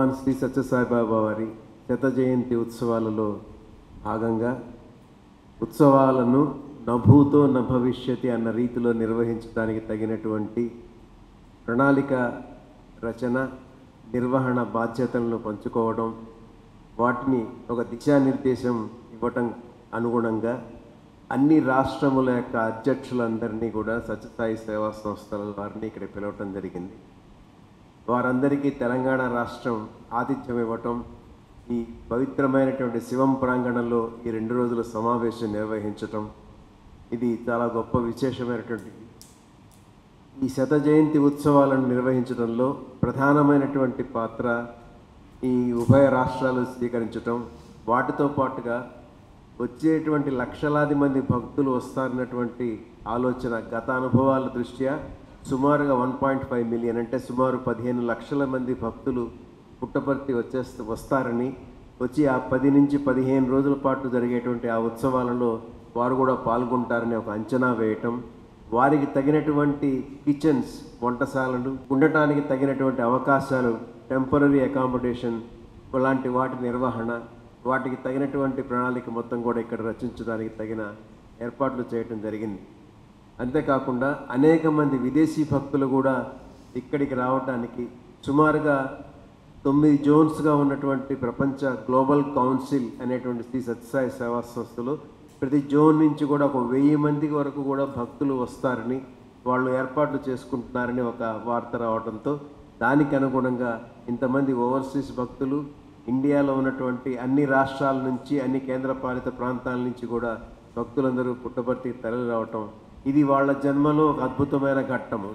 భగవాన్ శ్రీ సత్యసాయిబాబా వారి శత జయంతి ఉత్సవాలలో భాగంగా ఉత్సవాలను నభూతో న భవిష్యతి అన్న రీతిలో నిర్వహించడానికి తగినటువంటి ప్రణాళిక రచన, నిర్వహణ బాధ్యతలను పంచుకోవడం, వాటిని ఒక దిశానిర్దేశం ఇవ్వటం అనుగుణంగా అన్ని రాష్ట్రముల యొక్క అధ్యక్షులందరినీ కూడా సత్యసాయి సేవా సంస్థల వారిని ఇక్కడ పిలవటం జరిగింది. వారందరికీ తెలంగాణ రాష్ట్రం ఆతిథ్యం ఇవ్వటం, ఈ పవిత్రమైనటువంటి శివం ప్రాంగణంలో ఈ 2 రోజుల సమావేశం నిర్వహించటం, ఇది చాలా గొప్ప విశేషమైనటువంటి. ఈ శత జయంతి ఉత్సవాలను నిర్వహించడంలో ప్రధానమైనటువంటి పాత్ర ఈ ఉభయ రాష్ట్రాలు స్వీకరించటం, వాటితో పాటుగా వచ్చేటువంటి లక్షలాది మంది భక్తులు వస్తారన్నటువంటి ఆలోచన గత అనుభవాల దృష్ట్యా సుమారుగా 1.5 మిలియన్ అంటే సుమారు 15 లక్షల మంది భక్తులు పుట్టపర్తి వస్తారని, వచ్చి ఆ 10 నుంచి 15 రోజుల పాటు జరిగేటువంటి ఆ ఉత్సవాలలో వారు కూడా పాల్గొంటారని ఒక అంచనా వేయటం, వారికి తగినటువంటి కిచెన్స్, వంటశాలలు, ఉండటానికి తగినటువంటి అవకాశాలు, టెంపరరీ అకామిడేషన్ అలాంటి వాటి నిర్వహణ, వాటికి తగినటువంటి ప్రణాళిక మొత్తం కూడా ఇక్కడ రచించడానికి తగిన ఏర్పాట్లు చేయటం జరిగింది. అంతేకాకుండా అనేక మంది విదేశీ భక్తులు కూడా ఇక్కడికి రావడానికి సుమారుగా 9 జోన్స్గా ఉన్నటువంటి ప్రపంచ గ్లోబల్ కౌన్సిల్ అనేటువంటి శ్రీ సత్యసాయి సేవా సంస్థలు ప్రతి జోన్ నుంచి కూడా ఒక 1000 మంది వరకు కూడా భక్తులు వస్తారని వాళ్ళు ఏర్పాట్లు చేసుకుంటున్నారని ఒక వార్త రావడంతో దానికి అనుగుణంగా ఇంతమంది ఓవర్సీస్ భక్తులు ఇండియాలో ఉన్నటువంటి అన్ని రాష్ట్రాల నుంచి, అన్ని కేంద్రపాలిత ప్రాంతాల నుంచి కూడా భక్తులందరూ పుట్టపర్తికి తరలి రావటం, ఇది వాళ్ళ జన్మలో ఒక అద్భుతమైన ఘట్టము.